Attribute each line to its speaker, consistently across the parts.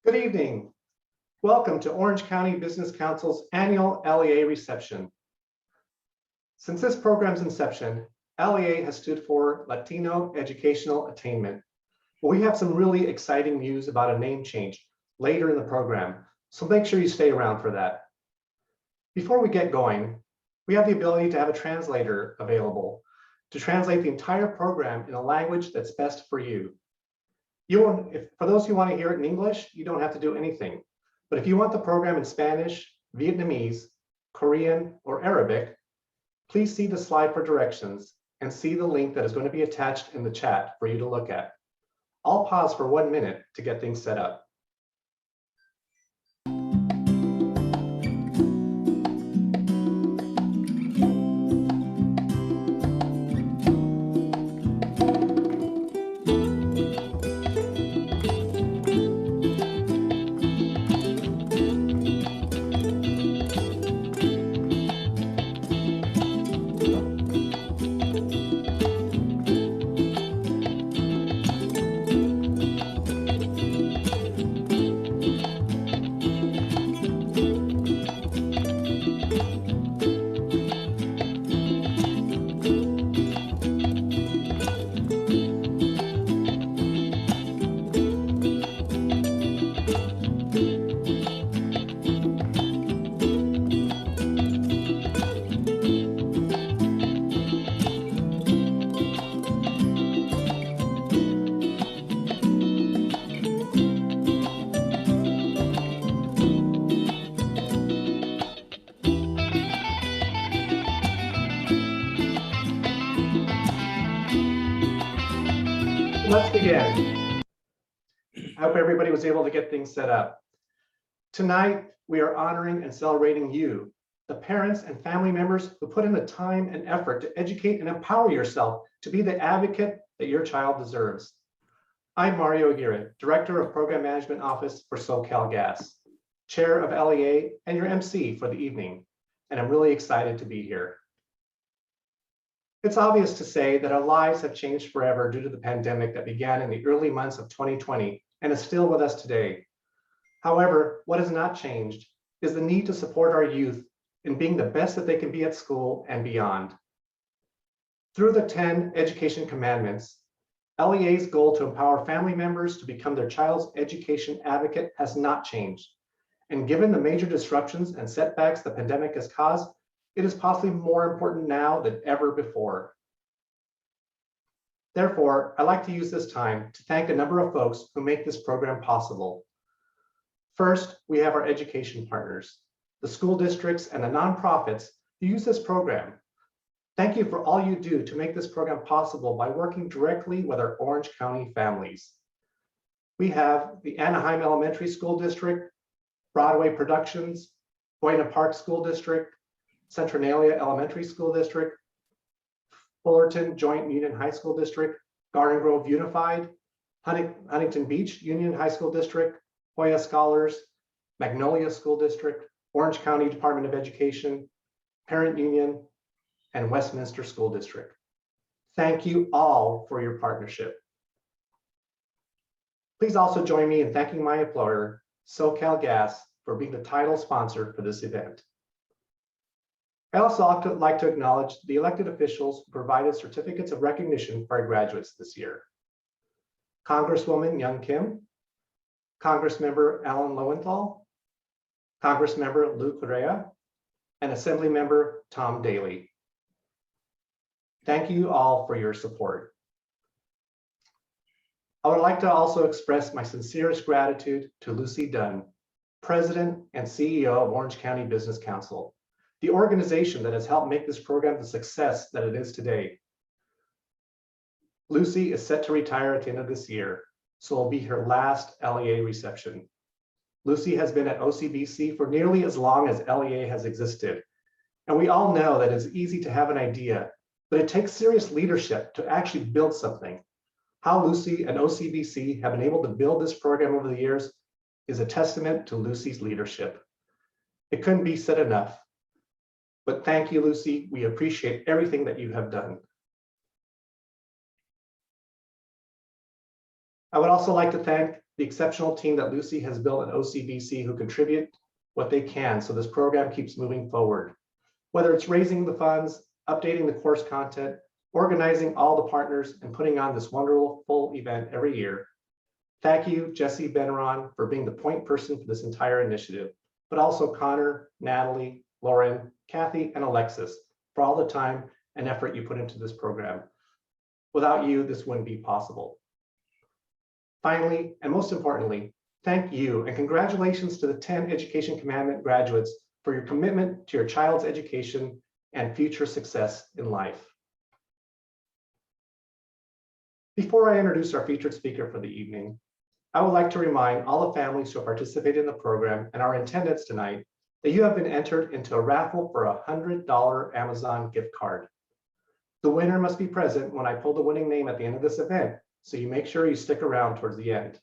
Speaker 1: Good evening. Welcome to Orange County Business Council's annual LEA Reception. Since this program's inception, LEA has stood for Latino Educational Attainment. But we have some really exciting news about a name change later in the program, so make sure you stay around for that. Before we get going, we have the ability to have a translator available to translate the entire program in a language that's best for you. For those who want to hear it in English, you don't have to do anything. But if you want the program in Spanish, Vietnamese, Korean, or Arabic, please see the slide for directions and see the link that is going to be attached in the chat for you to look at. I'll pause for 1 minute to get things set up. Let's begin. I hope everybody was able to get things set up. Tonight, we are honoring and celebrating you, the parents and family members who put in the time and effort to educate and empower yourself to be the advocate that your child deserves. I'm Mario Aguirre, Director of Program Management Office for SoCalGas, Chair of LEA and your MC for the evening, and I'm really excited to be here. It's obvious to say that our lives have changed forever due to the pandemic that began in the early months of 2020 and is still with us today. However, what has not changed is the need to support our youth in being the best that they can be at school and beyond. Through the 10 education commandments, LEA's goal to empower family members to become their child's education advocate has not changed. And given the major disruptions and setbacks the pandemic has caused, it is possibly more important now than ever before. Therefore, I'd like to use this time to thank a number of folks who make this program possible. First, we have our education partners, the school districts and the nonprofits who use this program. Thank you for all you do to make this program possible by working directly with our Orange County families. We have the Anaheim Elementary School District, Broadway Productions, Buena Park School District, Centralia Elementary School District, Fullerton Joint Union High School District, Garden Grove Unified, Huntington Beach Union High School District, Hoya Scholars, Magnolia School District, Orange County Department of Education, Parent Union, and Westminster School District. Thank you all for your partnership. Please also join me in thanking my employer, SoCalGas, for being the title sponsor for this event. I also like to acknowledge the elected officials who provided certificates of recognition for our graduates this year. Congresswoman Young Kim, Congressmember Alan Lowenthal, Congressmember Lou Correa, and Assemblymember Tom Daly. Thank you all for your support. I would like to also express my sincerest gratitude to Lucy Dunn, President and CEO of Orange County Business Council, the organization that has helped make this program the success that it is today. Lucy is set to retire at the end of this year, so it'll be her last LEA reception. Lucy has been at OCBC for nearly as long as LEA has existed. And we all know that it's easy to have an idea, but it takes serious leadership to actually build something. How Lucy and OCBC have been able to build this program over the years is a testament to Lucy's leadership. It couldn't be said enough. But thank you, Lucy. We appreciate everything that you have done. I would also like to thank the exceptional team that Lucy has built at OCBC who contribute what they can so this program keeps moving forward. Whether it's raising the funds, updating the course content, organizing all the partners, and putting on this wonderful full event every year. Thank you, Jesse Benron, for being the point person for this entire initiative, but also Connor, Natalie, Lauren, Kathy, and Alexis for all the time and effort you put into this program. Without you, this wouldn't be possible. Finally, and most importantly, thank you and congratulations to the 10 Education Commandment graduates for your commitment to your child's education and future success in life. Before I introduce our featured speaker for the evening, I would like to remind all the families who have participated in the program and are in attendance tonight that you have been entered into a raffle for a $100 Amazon gift card. The winner must be present when I pull the winning name at the end of this event, so you make sure you stick around towards the end.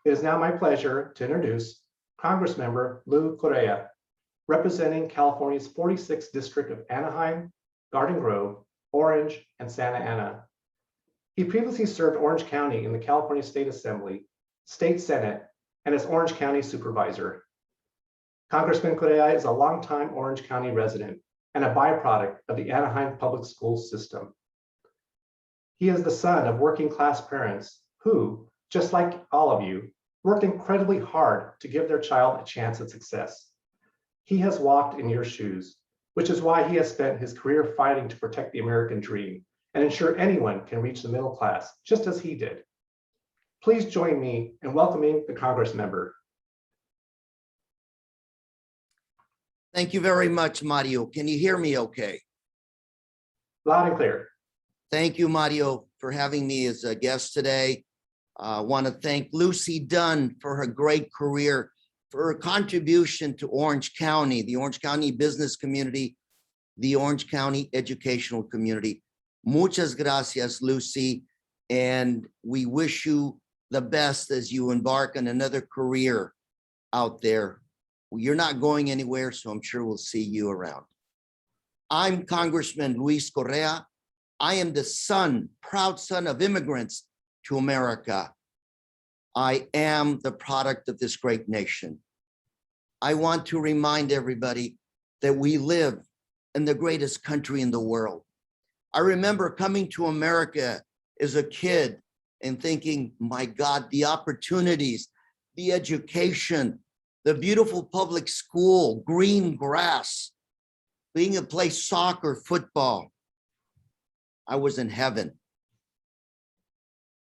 Speaker 1: It is now my pleasure to introduce Congressmember Lou Correa, representing California's 46th District of Anaheim, Garden Grove, Orange, and Santa Ana. He previously served Orange County in the California State Assembly, State Senate, and as Orange County Supervisor. Congressman Correa is a longtime Orange County resident and a byproduct of the Anaheim public school system. He is the son of working class parents who, just like all of you, worked incredibly hard to give their child a chance at success. He has walked in your shoes, which is why he has spent his career fighting to protect the American dream and ensure anyone can reach the middle class, just as he did. Please join me in welcoming the Congress member.
Speaker 2: Thank you very much, Mario. Can you hear me okay?
Speaker 1: Loud and clear.
Speaker 2: Thank you, Mario, for having me as a guest today. I want to thank Lucy Dunn for her great career, for her contribution to Orange County, the Orange County business community, the Orange County educational community. Muchas gracias, Lucy, and we wish you the best as you embark on another career out there. You're not going anywhere, so I'm sure we'll see you around. I'm Congressman Luis Correa. I am the son, proud son of immigrants to America. I am the product of this great nation. I want to remind everybody that we live in the greatest country in the world. I remember coming to America as a kid and thinking, my God, the opportunities, the education, the beautiful public school, green grass, being able to play soccer, football. I was in heaven.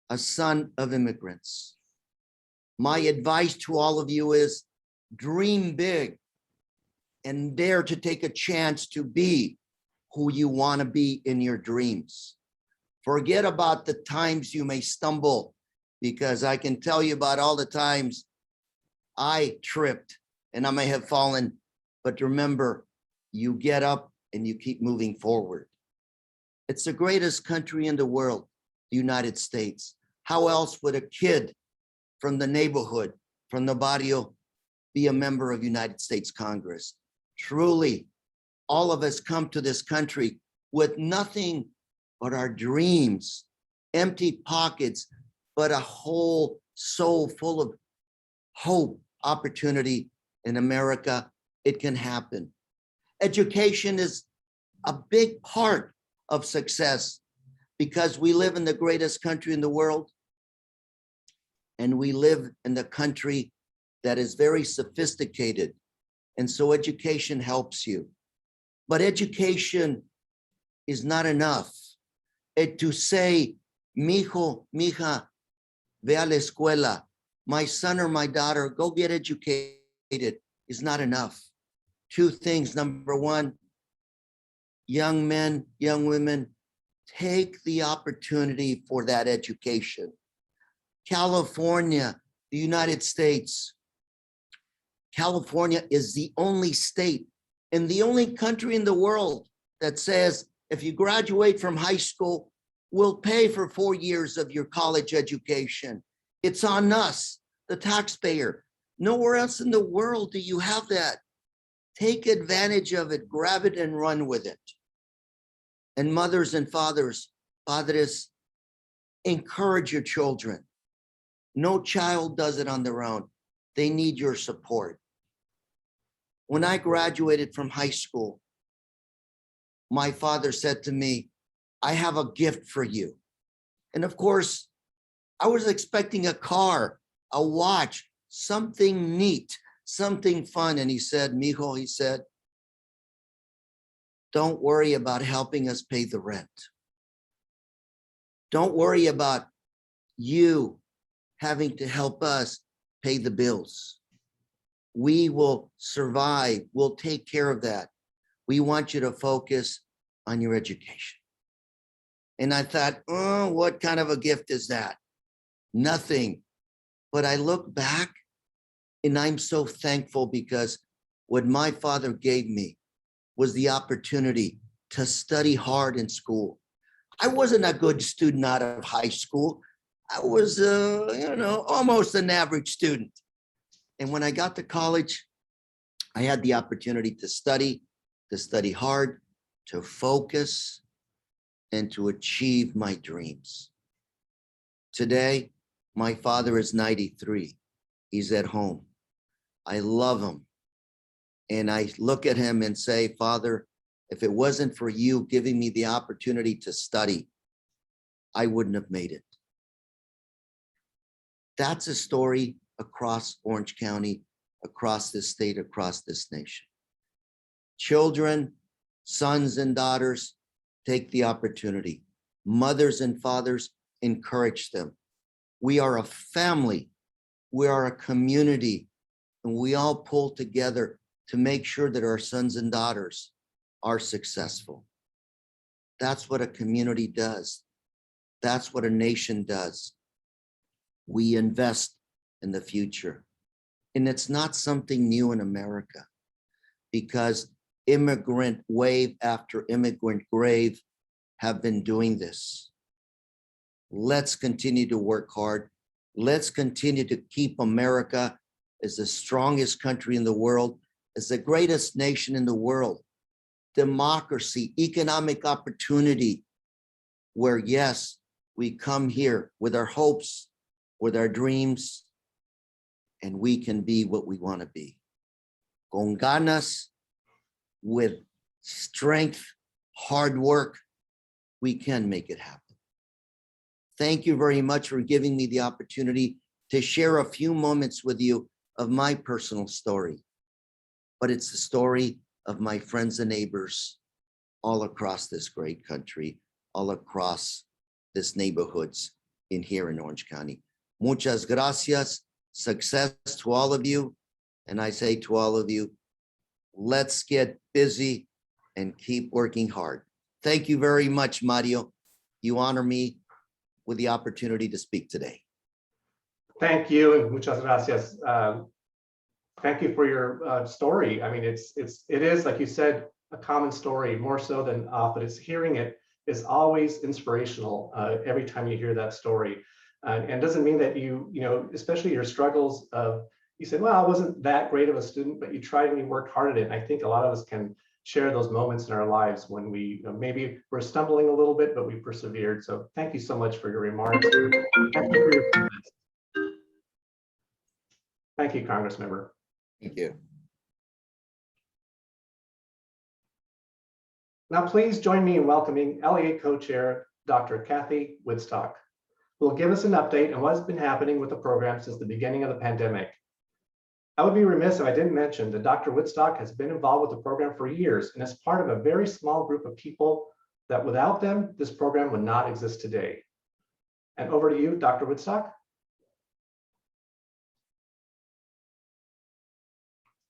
Speaker 2: A son of immigrants. My advice to all of you is dream big and dare to take a chance to be who you want to be in your dreams. Forget about the times you may stumble, because I can tell you about all the times I tripped and I may have fallen, but remember, you get up and you keep moving forward. It's the greatest country in the world, the United States. How else would a kid from the neighborhood, from the barrio, be a member of United States Congress? Truly, all of us come to this country with nothing but our dreams, empty pockets, but a whole soul full of hope, opportunity. In America, it can happen. Education is a big part of success because we live in the greatest country in the world, and we live in the country that is very sophisticated. And so education helps you. But education is not enough. To say, mijo, mija, ve a la escuela, my son or my daughter, go get educated, is not enough. Two things. Number one, young men, young women, take the opportunity for that education. California, the United States. California is the only state and the only country in the world that says, if you graduate from high school, we'll pay for 4 years of your college education. It's on us, the taxpayer. Nowhere else in the world do you have that. Take advantage of it, grab it and run with it. And mothers and fathers, padres, Encourage your children. No child does it on their own. They need your support. When I graduated from high school, my father said to me, I have a gift for you. And of course, I was expecting a car, a watch, something neat, something fun. And he said, Mijo, he said, don't worry about helping us pay the rent. Don't worry about you having to help us pay the bills. We will survive. We'll take care of that. We want you to focus on your education. And I thought, oh, what kind of a gift is that? Nothing. But I look back and I'm so thankful because what my father gave me was the opportunity to study hard in school. I wasn't a good student out of high school. I was, almost an average student. And when I got to college, I had the opportunity to study hard, to focus, and to achieve my dreams. Today, my father is 93. He's at home. I love him. And I look at him and say, Father, if it wasn't for you giving me the opportunity to study, I wouldn't have made it. That's a story across Orange County, across this state, across this nation. Children, sons and daughters, take the opportunity. Mothers and fathers, encourage them. We are a family. We are a community, and we all pull together to make sure that our sons and daughters are successful. That's what a community does. That's what a nation does. We invest in the future. And it's not something new in America, because immigrant wave after immigrant grave have been doing this. Let's continue to work hard. Let's continue to keep America as the strongest country in the world, as the greatest nation in the world. Democracy, economic opportunity, where yes, we come here with our hopes, with our dreams, and we can be what we want to be. Con ganas, with strength, hard work, we can make it happen. Thank you very much for giving me the opportunity to share a few moments with you of my personal story. But it's the story of my friends and neighbors all across this great country, all across this neighborhoods here in Orange County. Muchas gracias. Success to all of you. And I say to all of you, let's get busy and keep working hard. Thank you very much, Mario. You honor me with the opportunity to speak today.
Speaker 1: Thank you, and muchas gracias. Thank you for your story. I mean, it is, like you said, a common story, more so than but it's hearing it is always inspirational every time you hear that story. And it doesn't mean that you especially your struggles of, you said, well, I wasn't that great of a student, but you tried and you worked hard at it. And I think a lot of us can share those moments in our lives when we maybe we're stumbling a little bit, but we persevered. So thank you so much for your remarks. Thank you for your comments. Thank you, Congressmember.
Speaker 2: Thank you.
Speaker 1: Now, please join me in welcoming LEA Co-Chair, Dr. Kathy Woodstock, who will give us an update on what's been happening with the program since the beginning of the pandemic. I would be remiss if I didn't mention that Dr. Woodstock has been involved with the program for years and is part of a very small group of people that without them, this program would not exist today. And over to you, Dr. Woodstock.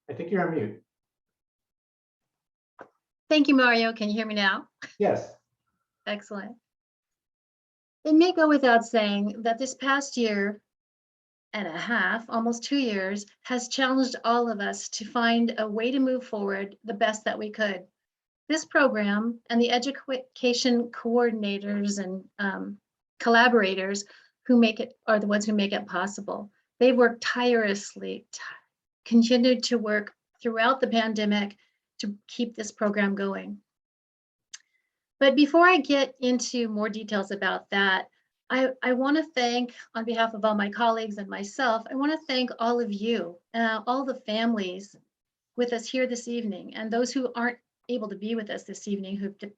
Speaker 1: I think you're on mute.
Speaker 3: Thank you, Mario. Can you hear me now?
Speaker 1: Yes.
Speaker 3: Excellent. It may go without saying that this past year and a half, almost 2 years, has challenged all of us to find a way to move forward the best that we could. This program and the education coordinators and collaborators who make it are the ones who make it possible. They worked tirelessly, continued to work throughout the pandemic to keep this program going. But before I get into more details about that, I want to thank, on behalf of all my colleagues and myself, I want to thank all of you, all the families with us here this evening, and those who aren't able to be with us this evening who've been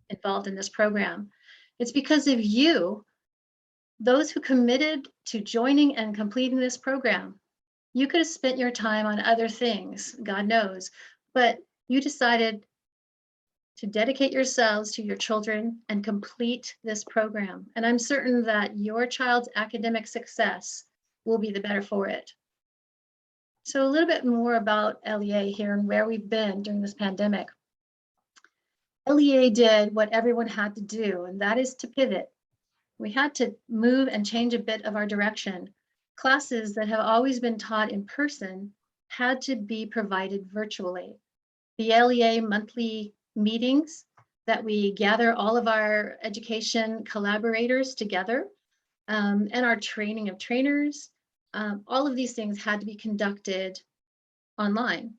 Speaker 3: involved in this program. It's because of you, those who committed to joining and completing this program. You could have spent your time on other things, God knows, but you decided to dedicate yourselves to your children and complete this program. And I'm certain that your child's academic success will be the better for it. So a little bit more about LEA here and where we've been during this pandemic. LEA did what everyone had to do, and that is to pivot. We had to move and change a bit of our direction. Classes that have always been taught in person had to be provided virtually. The LEA monthly meetings that we gather all of our education collaborators together, and our training of trainers, all of these things had to be conducted online.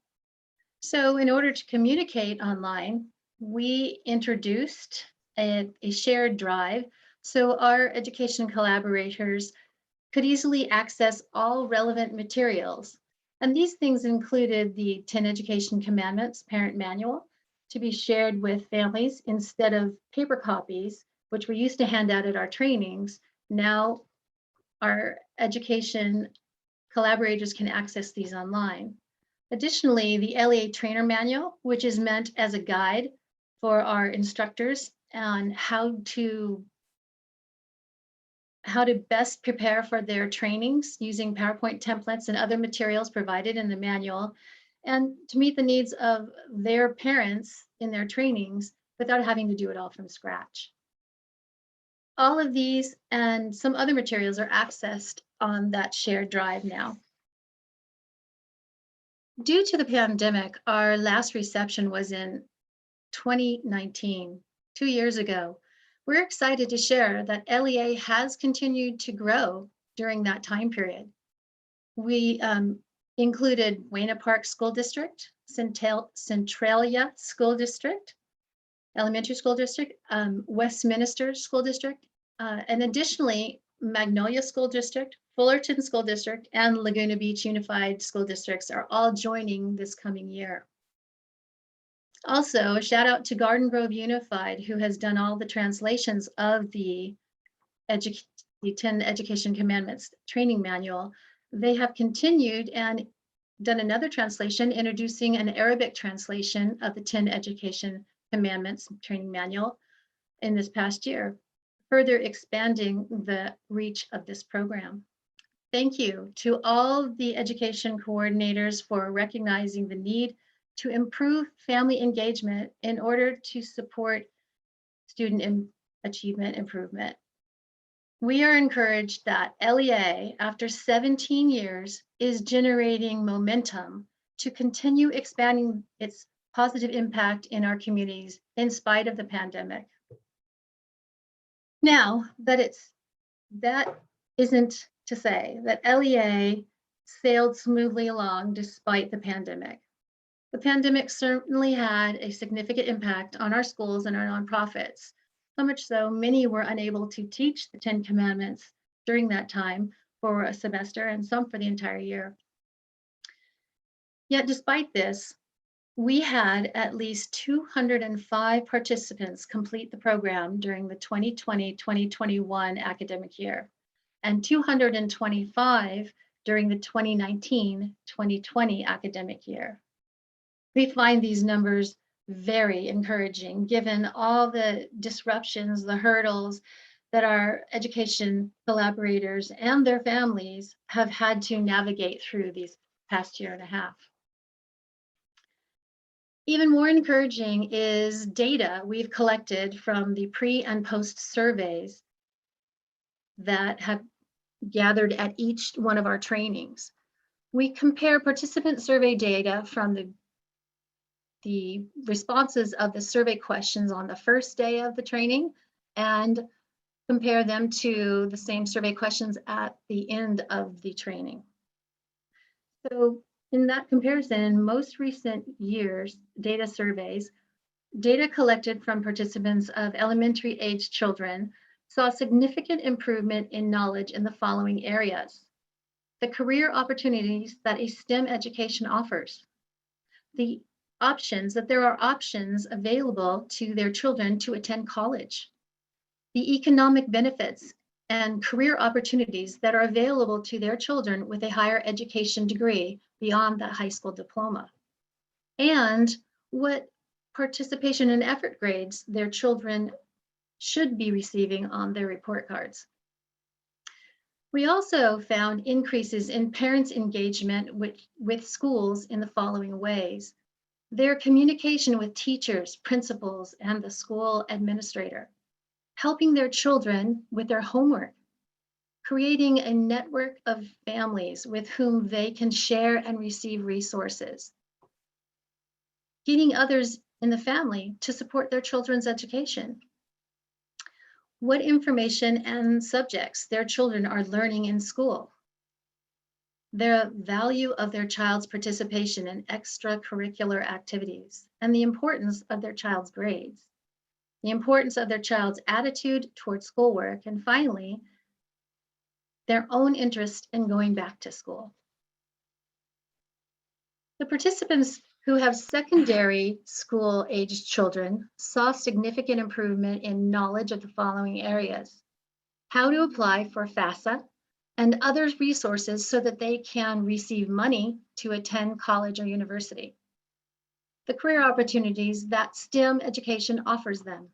Speaker 3: So in order to communicate online, we introduced a shared drive so our education collaborators could easily access all relevant materials. And these things included the 10 Education Commandments Parent Manual to be shared with families instead of paper copies, which we used to hand out at our trainings. Now our education collaborators can access these online. Additionally, the LEA Trainer Manual, which is meant as a guide for our instructors on how to best prepare for their trainings using PowerPoint templates and other materials provided in the manual, and to meet the needs of their parents in their trainings without having to do it all from scratch. All of these and some other materials are accessed on that shared drive now. Due to the pandemic, our last reception was in 2019, 2 years ago. We're excited to share that LEA has continued to grow during that time period. We included Wayna Park School District, Centralia School District, Elementary School District, Westminster School District, and additionally, Magnolia School District, Fullerton School District, and Laguna Beach Unified School Districts are all joining this coming year. Also, a shout out to Garden Grove Unified, who has done all the translations of the 10 Education Commandments training manual. They have continued and done another translation, introducing an Arabic translation of the 10 Education Commandments training manual in this past year, further expanding the reach of this program. Thank you to all the education coordinators for recognizing the need to improve family engagement in order to support student achievement improvement. We are encouraged that LEA, after 17 years, is generating momentum to continue expanding its positive impact in our communities in spite of the pandemic. Now, that isn't to say that LEA sailed smoothly along despite the pandemic. The pandemic certainly had a significant impact on our schools and our nonprofits. So much so, many were unable to teach the 10 Commandments during that time for a semester and some for the entire year. Yet despite this, we had at least 205 participants complete the program during the 2020-2021 academic year, and 225 during the 2019-2020 academic year. We find these numbers very encouraging, given all the disruptions, the hurdles that our education collaborators and their families have had to navigate through these past year and a half. Even more encouraging is data we've collected from the pre and post surveys that have gathered at each one of our trainings. We compare participant survey data from the responses of the survey questions on the first day of the training and compare them to the same survey questions at the end of the training. So in that comparison, in most recent years, data surveys, data collected from participants of elementary age children saw significant improvement in knowledge in the following areas: the career opportunities that a STEM education offers, the options that there are options available to their children to attend college, the economic benefits and career opportunities that are available to their children with a higher education degree beyond that high school diploma, and what participation and effort grades their children should be receiving on their report cards. We also found increases in parents' engagement with schools in the following ways: their communication with teachers, principals, and the school administrator, helping their children with their homework, creating a network of families with whom they can share and receive resources, getting others in the family to support their children's education, what information and subjects their children are learning in school, the value of their child's participation in extracurricular activities, and the importance of their child's grades, the importance of their child's attitude towards schoolwork, and finally, their own interest in going back to school. The participants who have secondary school aged children saw significant improvement in knowledge of the following areas: how to apply for FAFSA and other resources so that they can receive money to attend college or university, the career opportunities that STEM education offers them,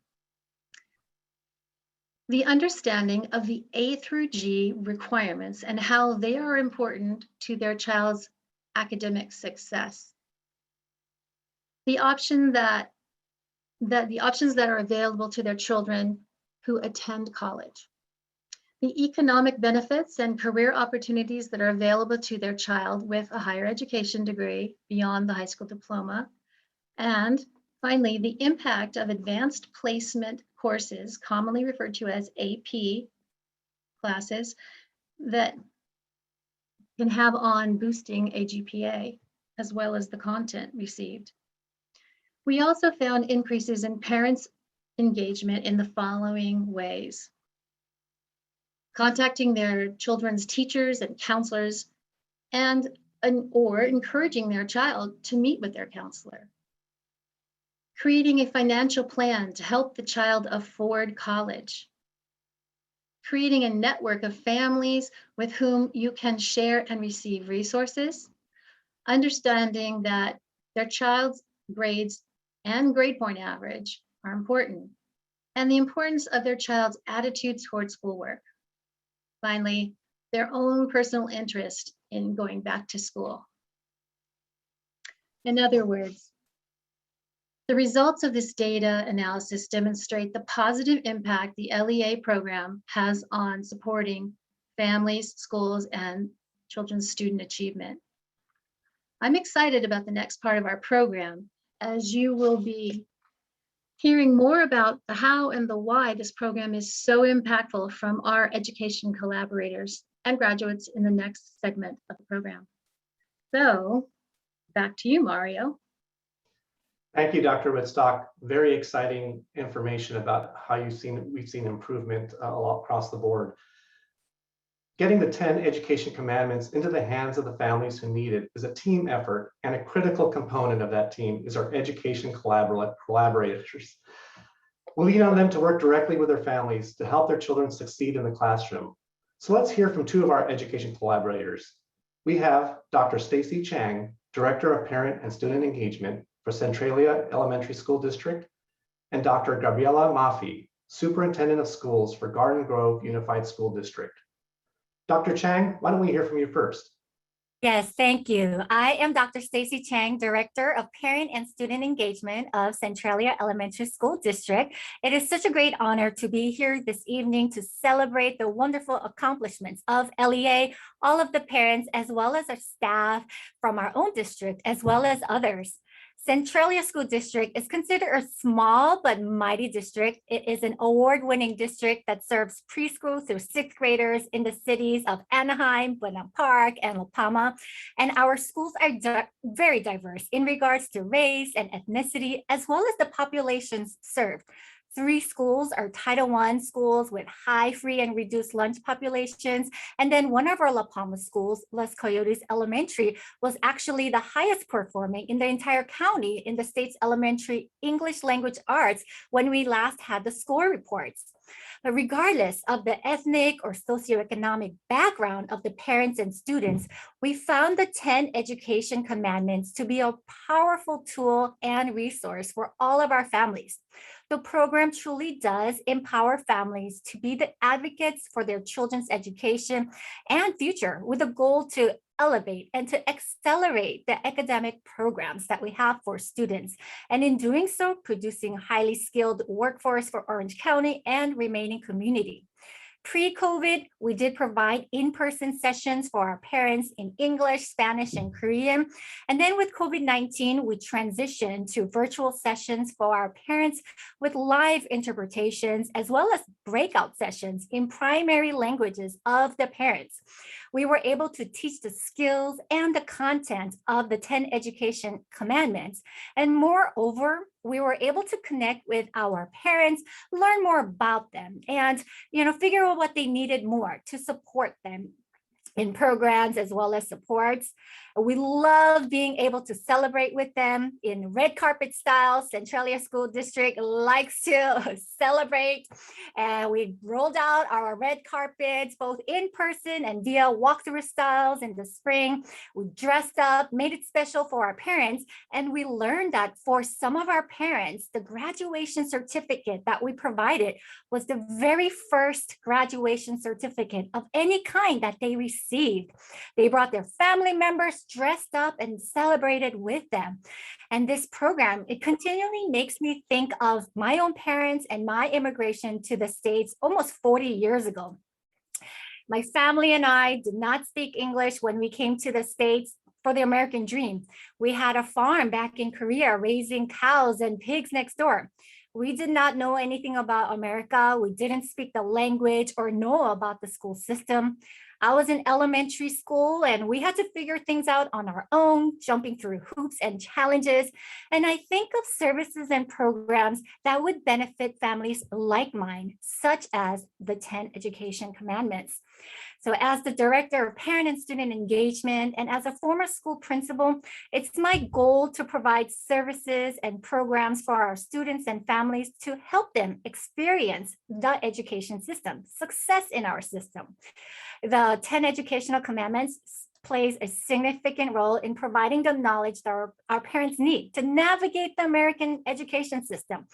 Speaker 3: the understanding of the A through G requirements and how they are important to their child's academic success, the options that are available to their children who attend college, the economic benefits and career opportunities that are available to their child with a higher education degree beyond the high school diploma, and finally, the impact of advanced placement courses, commonly referred to as AP classes, that can have on boosting a GPA, as well as the content received. We also found increases in parents' engagement in the following ways: contacting their children's teachers and counselors, or encouraging their child to meet with their counselor, creating a financial plan to help the child afford college, creating a network of families with whom you can share and receive resources, understanding that their child's grades and grade point average are important, and the importance of their child's attitude towards schoolwork. Finally, their own personal interest in going back to school. In other words, the results of this data analysis demonstrate the positive impact the LEA program has on supporting families, schools, and children's student achievement. I'm excited about the next part of our program, as you will be hearing more about the how and the why this program is so impactful from our education collaborators and graduates in the next segment of the program. So back to you, Mario.
Speaker 1: Thank you, Dr. Woodstock. Very exciting information about how we've seen improvement all across the board. Getting the 10 education commandments into the hands of the families who need it is a team effort, and a critical component of that team is our education collaborators. We lean on them to work directly with their families to help their children succeed in the classroom. So let's hear from two of our education collaborators. We have Dr. Stacy Chang, Director of Parent and Student Engagement for Centralia Elementary School District, and Dr. Gabriela Maffei, Superintendent of Schools for Garden Grove Unified School District. Dr. Chang, why don't we hear from you first?
Speaker 4: Yes, thank you. I am Dr. Stacy Chang, Director of Parent and Student Engagement of Centralia Elementary School District. It is such a great honor to be here this evening to celebrate the wonderful accomplishments of LEA, all of the parents, as well as our staff from our own district, as well as others. Centralia School District is considered a small but mighty district. It is an award-winning district that serves preschool through 6th graders in the cities of Anaheim, Buena Park, and La Palma. And our schools are very diverse in regards to race and ethnicity, as well as the populations served. 3 schools are Title I schools with high free and reduced lunch populations. And then one of our La Palma schools, Los Coyotes Elementary, was actually the highest performing in the entire county in the state's elementary English language arts when we last had the score reports. But regardless of the ethnic or socioeconomic background of the parents and students, we found the 10 education commandments to be a powerful tool and resource for all of our families. The program truly does empower families to be the advocates for their children's education and future, with a goal to elevate and to accelerate the academic programs that we have for students. And in doing so, producing highly skilled workforce for Orange County and remaining community. Pre-COVID, we did provide in-person sessions for our parents in English, Spanish, and Korean. And then with COVID-19, we transitioned to virtual sessions for our parents with live interpretations, as well as breakout sessions in primary languages of the parents. We were able to teach the skills and the content of the 10 education commandments. And moreover, we were able to connect with our parents, learn more about them, and figure out what they needed more to support them in programs as well as supports. We love being able to celebrate with them in red carpet style. Centralia School District likes to celebrate. And we rolled out our red carpets, both in person and via walkthrough styles in the spring. We dressed up, made it special for our parents. And we learned that for some of our parents, the graduation certificate that we provided was the very first graduation certificate of any kind that they received. They brought their family members, dressed up, and celebrated with them. And this program, it continually makes me think of my own parents and my immigration to the States almost 40 years ago. My family and I did not speak English when we came to the States for the American dream. We had a farm back in Korea raising cows and pigs next door. We did not know anything about America. We didn't speak the language or know about the school system. I was in elementary school and we had to figure things out on our own, jumping through hoops and challenges. And I think of services and programs that would benefit families like mine, such as the 10 education commandments. So as the director of parent and student engagement and as a former school principal, it's my goal to provide services and programs for our students and families to help them experience the education system, success in our system. The 10 educational commandments plays a significant role in providing the knowledge that our parents need to navigate the American education system.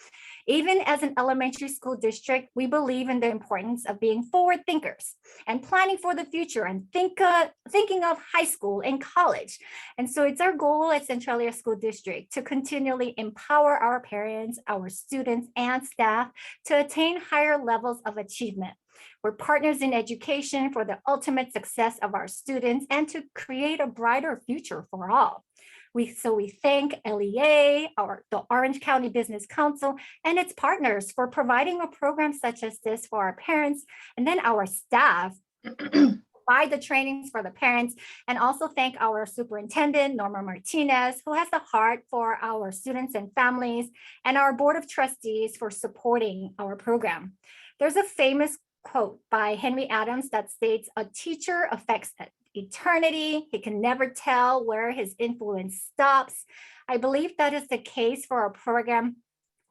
Speaker 4: Even as an elementary school district, we believe in the importance of being forward thinkers and planning for the future and thinking of high school and college. And so it's our goal at Centralia School District to continually empower our parents, our students, and staff to attain higher levels of achievement. We're partners in education for the ultimate success of our students and to create a brighter future for all. We thank LEA, the Orange County Business Council, and its partners for providing a program such as this for our parents, and then our staff provide the trainings for the parents, and also thank our superintendent, Norma Martinez, who has the heart for our students and families, and our board of trustees for supporting our program. There's a famous quote by Henry Adams that states, "A teacher affects eternity. He can never tell where his influence stops." I believe that is the case for our program,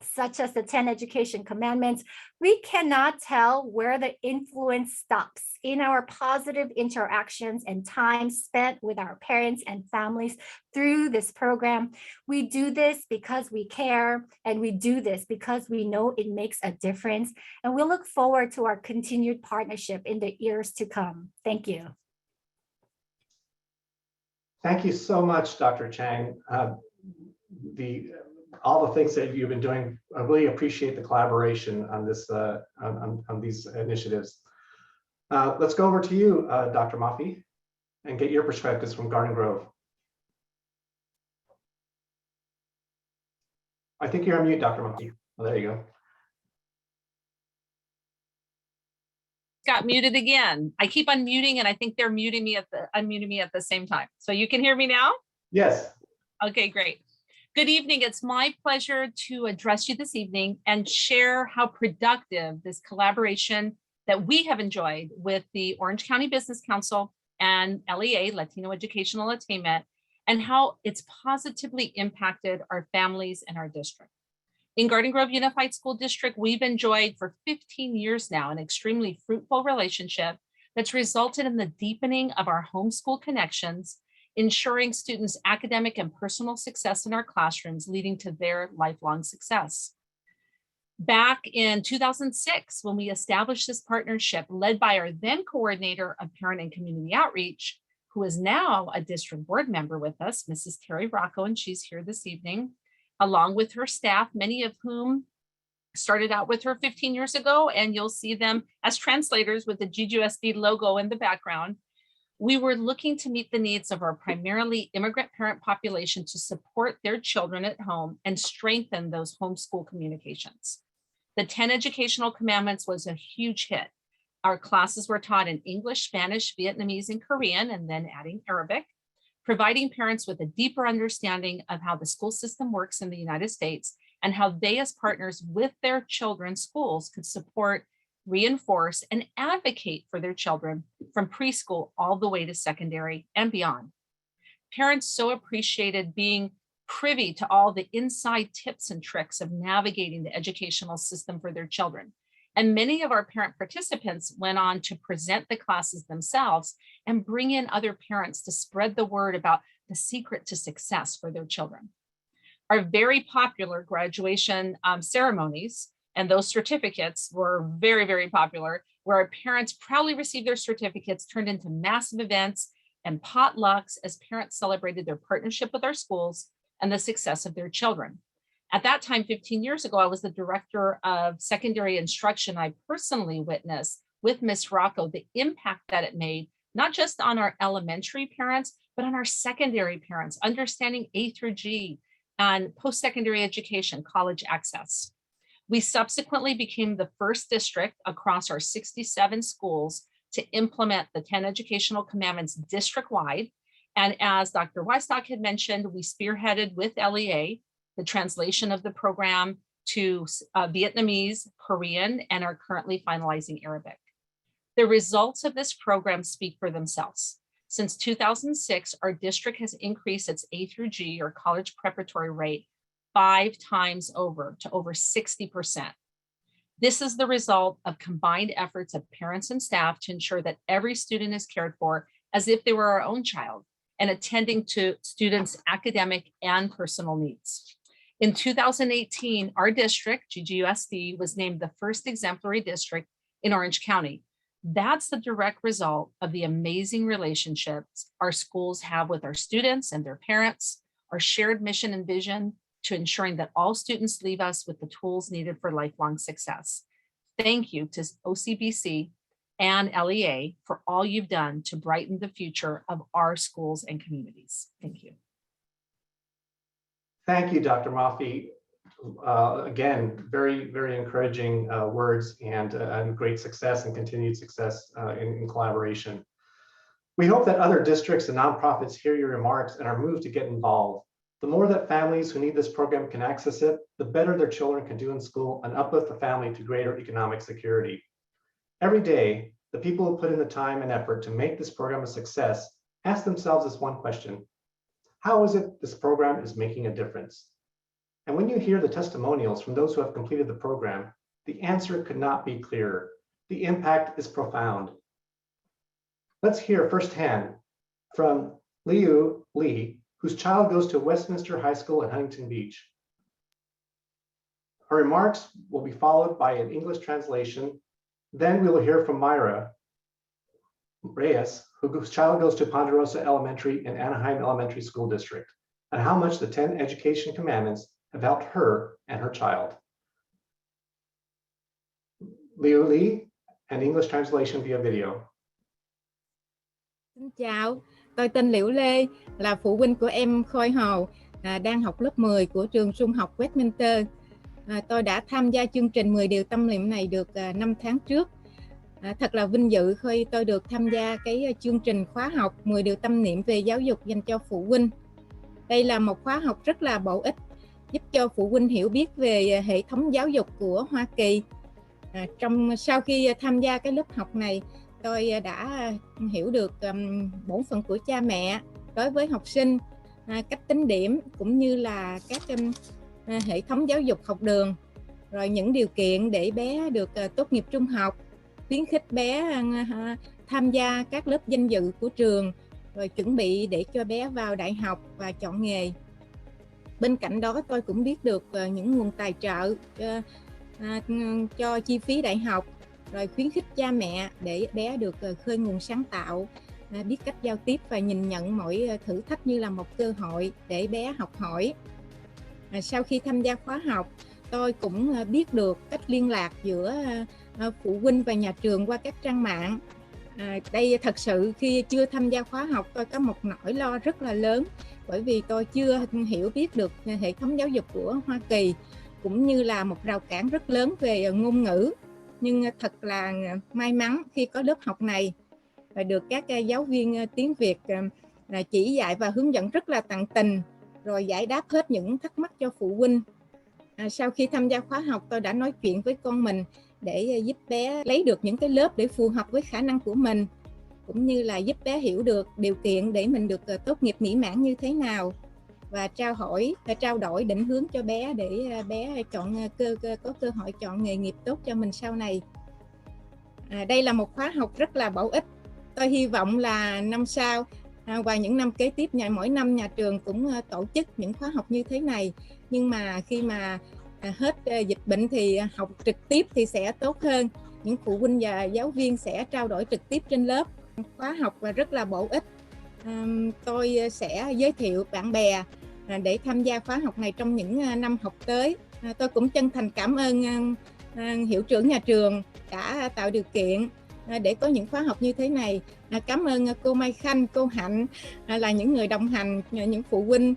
Speaker 4: such as the 10 education commandments. We cannot tell where the influence stops in our positive interactions and time spent with our parents and families through this program. We do this because we care, and we do this because we know it makes a difference. And we look forward to our continued partnership in the years to come. Thank you.
Speaker 1: Thank you so much, Dr. Chang. All the things that you've been doing, I really appreciate the collaboration on this on these initiatives. Let's go over to you, Dr. Mafi, and get your perspectives from Garden Grove. I think you're on mute, Dr. Mafi. Oh, there you go.
Speaker 5: Got muted again. I keep unmuting and I think they're unmuting me at the same time. So you can hear me now?
Speaker 1: Yes.
Speaker 5: Okay, great. Good evening. It's my pleasure to address you this evening and share how productive this collaboration that we have enjoyed with the Orange County Business Council and LEA, Latino Educational Attainment, and how it's positively impacted our families and our district. In Garden Grove Unified School District, we've enjoyed for 15 years now an extremely fruitful relationship that's resulted in the deepening of our homeschool connections, ensuring students' academic and personal success in our classrooms, leading to their lifelong success. Back in 2006, when we established this partnership led by our then coordinator of parent and community outreach, who is now a district board member with us, Mrs. Terry Rocco, and she's here this evening, along with her staff, many of whom started out with her 15 years ago, and you'll see them as translators with the GGUSD logo in the background. We were looking to meet the needs of our primarily immigrant parent population to support their children at home and strengthen those homeschool communications. The 10 Educational Commandments was a huge hit. Our classes were taught in English, Spanish, Vietnamese, and Korean, and then adding Arabic, providing parents with a deeper understanding of how the school system works in the United States and how they as partners with their children's schools could support, reinforce, and advocate for their children from preschool all the way to secondary and beyond. Parents so appreciated being privy to all the inside tips and tricks of navigating the educational system for their children. And many of our parent participants went on to present the classes themselves and bring in other parents to spread the word about the secret to success for their children. Our very popular graduation ceremonies and those certificates were very, very popular, where our parents proudly received their certificates, turned into massive events and potlucks as parents celebrated their partnership with our schools and the success of their children. At that time, 15 years ago, I was the director of secondary instruction. I personally witnessed with Ms. Rocco the impact that it made, not just on our elementary parents, but on our secondary parents, understanding A through G and post-secondary education, college access. We subsequently became the first district across our 67 schools to implement the 10 Educational Commandments district-wide. And as Dr. Woodstock had mentioned, we spearheaded with LEA the translation of the program to Vietnamese, Korean, and are currently finalizing Arabic. The results of this program speak for themselves. Since 2006, our district has increased its A through G or college preparatory rate 5 times over to over 60%. This is the result of combined efforts of parents and staff to ensure that every student is cared for as if they were our own child and attending to students' academic and personal needs. In 2018, our district, GGUSD, was named the first exemplary district in Orange County. That's the direct result of the amazing relationships our schools have with our students and their parents, our shared mission and vision to ensuring that all students leave us with the tools needed for lifelong success. Thank you to OCBC and LEA for all you've done to brighten the future of our schools and communities. Thank you.
Speaker 1: Thank you, Dr. Mafi. Again, very, very encouraging words and great success and continued success in collaboration. We hope that other districts and nonprofits hear your remarks and are moved to get involved. The more that families who need this program can access it, the better their children can do in school and uplift the family to greater economic security. Every day, the people who put in the time and effort to make this program a success ask themselves this one question: how is it this program is making a difference? And when you hear the testimonials from those who have completed the program, the answer could not be clearer. The impact is profound. Let's hear firsthand from Liu Lee, whose child goes to Westminster High School in Huntington Beach. Her remarks will be followed by an English translation. Then we will hear from Maida Reyes, whose child goes to Ponderosa Elementary and Anaheim Elementary School District, and how much the 10 Education Commandments have helped her and her child. Liu Lee, and English translation via video.
Speaker 6: Xin chào, tôi tên Liễu Lê, là phụ huynh của em Khôi Hầu, đang học lớp 10 của trường trung học Westminster. Tôi đã tham gia chương trình 10 điều tâm niệm này được 5 tháng trước. Thật là vinh dự khi tôi được tham gia cái chương trình khóa học 10 điều tâm niệm về giáo dục dành cho phụ huynh. Đây là một khóa học rất là bổ ích, giúp cho phụ huynh hiểu biết về hệ thống giáo dục của Hoa Kỳ. Sau khi tham gia cái lớp học này, tôi đã hiểu được bổn phận của cha mẹ đối với học sinh, cách tính điểm cũng như là các hệ thống giáo dục học đường, rồi những điều kiện để bé được tốt nghiệp trung học, khuyến khích bé tham gia các lớp danh dự của trường, rồi chuẩn bị để cho bé vào đại học và chọn nghề. Bên cạnh đó tôi cũng biết được những nguồn tài trợ cho chi phí đại học, rồi khuyến khích cha mẹ để bé được khơi nguồn sáng tạo, biết cách giao tiếp và nhìn nhận mỗi thử thách như là một cơ hội để bé học hỏi. Sau khi tham gia khóa học, tôi cũng biết được cách liên lạc giữa phụ huynh và nhà trường qua các trang mạng. Đây thật sự khi chưa tham gia khóa học, tôi có một nỗi lo rất là lớn, bởi vì tôi chưa hiểu biết được hệ thống giáo dục của Hoa Kỳ, cũng như là một rào cản rất lớn về ngôn ngữ. Nhưng thật là may mắn khi có lớp học này và được các giáo viên tiếng Việt chỉ dạy và hướng dẫn rất là tận tình, rồi giải đáp hết những thắc mắc cho phụ huynh. Sau khi tham gia khóa học, tôi đã nói chuyện với con mình để giúp bé lấy được những cái lớp để phù hợp với khả năng của mình, cũng như là giúp bé hiểu được điều kiện để mình được tốt nghiệp mỹ mãn như thế nào, và trao đổi định hướng cho bé để bé có cơ hội chọn nghề nghiệp tốt cho mình sau này. Đây là một khóa học rất là bổ ích. Tôi hy vọng là năm sau và những năm kế tiếp, mỗi năm nhà trường cũng tổ chức những khóa học như thế này. Nhưng mà khi mà hết dịch bệnh thì học trực tiếp thì sẽ tốt hơn. Những phụ huynh và giáo viên sẽ trao đổi trực tiếp trên lớp. Khóa học rất là bổ ích. Tôi sẽ giới thiệu bạn bè để tham gia khóa học này trong những năm học tới. Tôi cũng chân thành cảm ơn hiệu trưởng nhà trường đã tạo điều kiện để có những khóa học như thế này. Cảm ơn cô Mai Khanh, cô Hạnh là những người đồng hành, những phụ huynh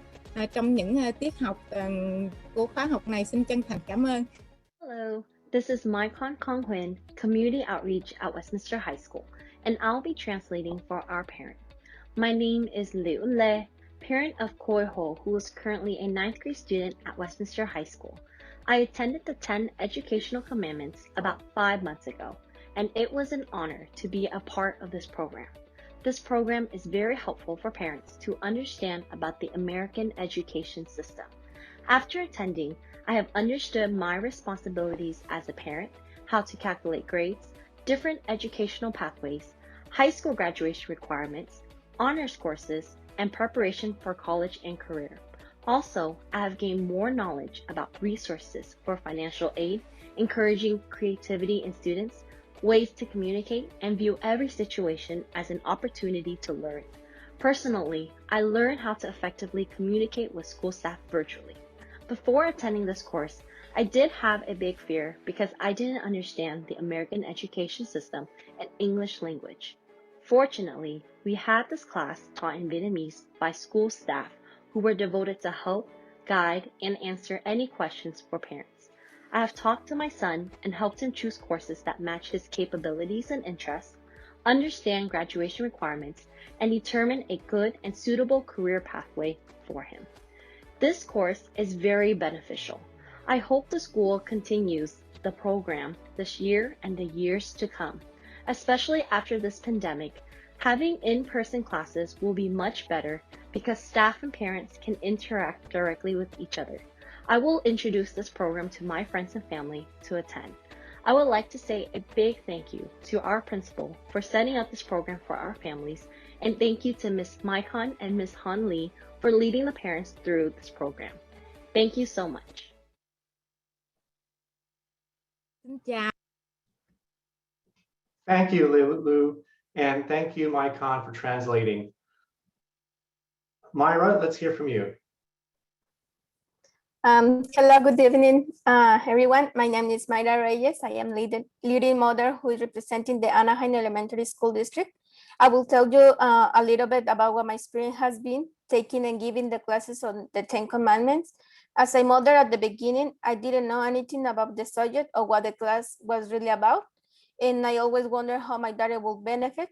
Speaker 6: trong những tiết học của khóa học này. Xin chân thành cảm ơn.
Speaker 7: Hello, this is Maikon Konghuin, Community Outreach at Westminster High School, and I'll be translating for our parent. My name is Liu Le, parent of Koi Ho, who is currently a 9th grade student at Westminster High School. I attended the 10 Educational Commandments about 5 months ago, and it was an honor to be a part of this program. This program is very helpful for parents to understand about the American education system. After attending, I have understood my responsibilities as a parent, how to calculate grades, different educational pathways, high school graduation requirements, honors courses, and preparation for college and career. Also, I have gained more knowledge about resources for financial aid, encouraging creativity in students, ways to communicate, and view every situation as an opportunity to learn. Personally, I learned how to effectively communicate with school staff virtually. Before attending this course, I did have a big fear because I didn't understand the American education system and English language. Fortunately, we had this class taught in Vietnamese by school staff who were devoted to help, guide, and answer any questions for parents. I have talked to my son and helped him choose courses that match his capabilities and interests, understand graduation requirements, and determine a good and suitable career pathway for him. This course is very beneficial. I hope the school continues the program this year and the years to come. Especially after this pandemic, having in-person classes will be much better because staff and parents can interact directly with each other. I will introduce this program to my friends and family to attend. I would like to say a big thank you to our principal for setting up this program for our families, and thank you to Ms. Maikon and Ms. Han Lee for leading the parents through this program. Thank you so much.
Speaker 6: Xin chào.
Speaker 1: Thank you, Lulu, and thank you, Maikon, for translating. Myra, let's hear from you.
Speaker 8: Hello, good evening, everyone. My name is Maida Reyes. I am leading mother who is representing the Anaheim Elementary School District. I will tell you a little bit about what my experience has been taking and giving the classes on the 10 Commandments. As a mother at the beginning, I didn't know anything about the subject or what the class was really about. And I always wondered how my daughter will benefit.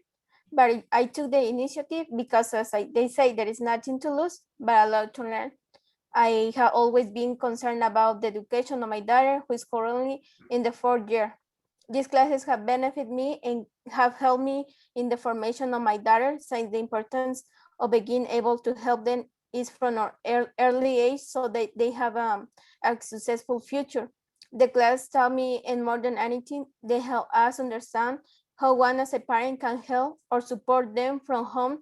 Speaker 8: but I took the initiative because as they say, there is nothing to lose, but a lot to learn. I have always been concerned about the education of my daughter, who is currently in the 4th year. These classes have benefited me and have helped me in the formation of my daughter, since the importance of being able to help them is from our early age so that they have a successful future. The class taught me, and more than anything, they help us understand how one as a parent can help or support them from home,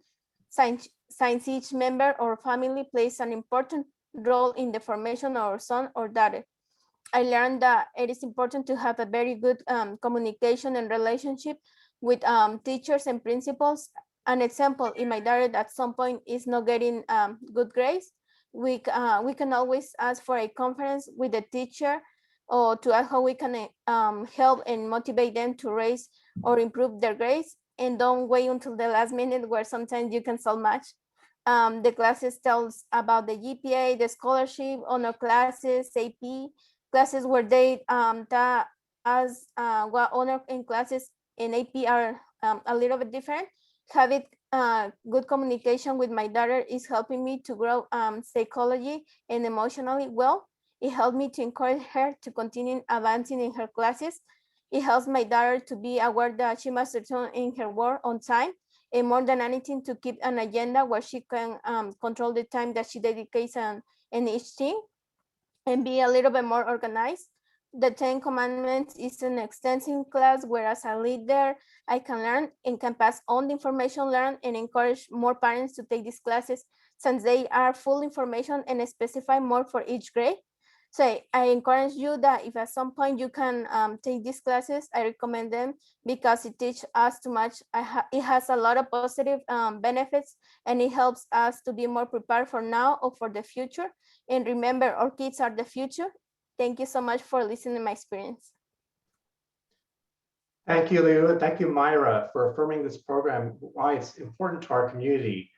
Speaker 8: since each member or family plays an important role in the formation of our son or daughter. I learned that it is important to have a very good communication and relationship with teachers and principals. An example, if my daughter at some point is not getting good grades, we can always ask for a conference with the teacher or to ask how we can help and motivate them to raise or improve their grades, and don't wait until the last minute where sometimes you can so much. The classes tells about the GPA, the scholarship, honor classes, AP, classes where they taught us what honor in classes in AP are a little bit different. Having good communication with my daughter is helping me to grow psychology and emotionally well. It helped me to encourage her to continue advancing in her classes. It helps my daughter to be aware that she must return in her work on time, and more than anything, to keep an agenda where she can control the time that she dedicates in each thing and be a little bit more organized. The 10 Commandments is an extensive class where as a leader, I can learn and can pass on the information learned and encourage more parents to take these classes, since they are full information and specify more for each grade. So I encourage you that if at some point you can take these classes, I recommend them because it teaches us too much. It has a lot of positive benefits, and it helps us to be more prepared for now or for the future. And remember, our kids are the future. Thank you so much for listening to my experience.
Speaker 1: Thank you, Lou. Thank you, Myra, for affirming this program, why it's important to our community.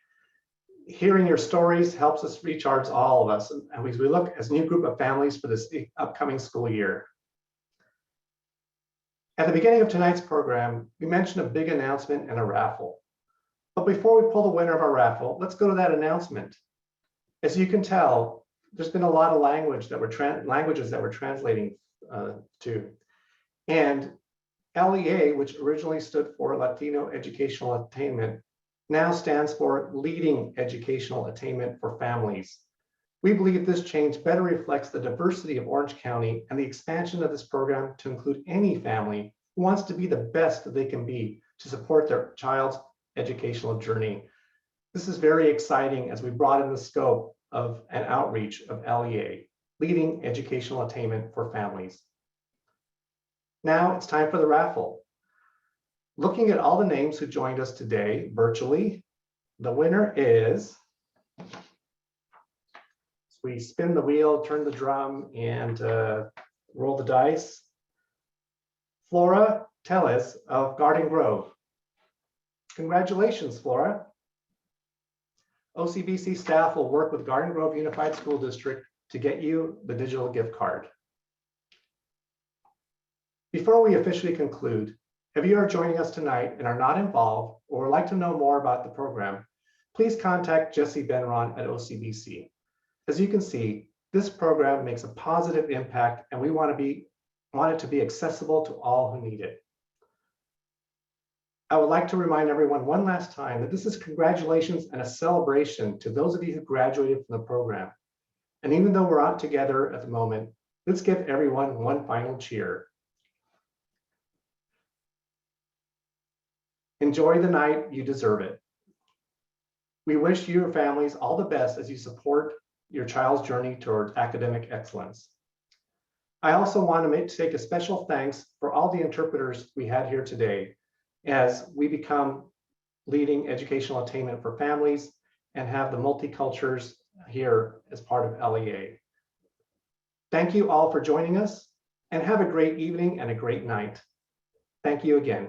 Speaker 1: Hearing your stories helps us recharge all of us, and as we look as a new group of families for this upcoming school year. At the beginning of tonight's program, we mentioned a big announcement and a raffle. But before we pull the winner of our raffle, let's go to that announcement. As you can tell, there's been a lot of languages that we're translating to. And LEA, which originally stood for Latino Educational Attainment, now stands for Leading Educational Attainment for Families. We believe this change better reflects the diversity of Orange County and the expansion of this program to include any family who wants to be the best that they can be to support their child's educational journey. This is very exciting as we broaden the scope of an outreach of LEA, Leading Educational Attainment for Families. Now it's time for the raffle. Looking at all the names who joined us today virtually, the winner is, we spin the wheel, turn the drum, and roll the dice. Flora Telles of Garden Grove. Congratulations, Flora. OCBC staff will work with Garden Grove Unified School District to get you the digital gift card. Before we officially conclude, if you are joining us tonight and are not involved or would like to know more about the program, please contact Jesse Benron at OCBC. As you can see, this program makes a positive impact, and we want it to be accessible to all who need it. I would like to remind everyone one last time that this is congratulations and a celebration to those of you who graduated from the program. And even though we're out together at the moment, let's give everyone one final cheer. Enjoy the night, you deserve it. We wish your families all the best as you support your child's journey toward academic excellence. I also want to take a special thanks for all the interpreters we had here today as we become leading educational attainment for families and have the multicultures here as part of LEA. Thank you all for joining us, and have a great evening and a great night. Thank you again.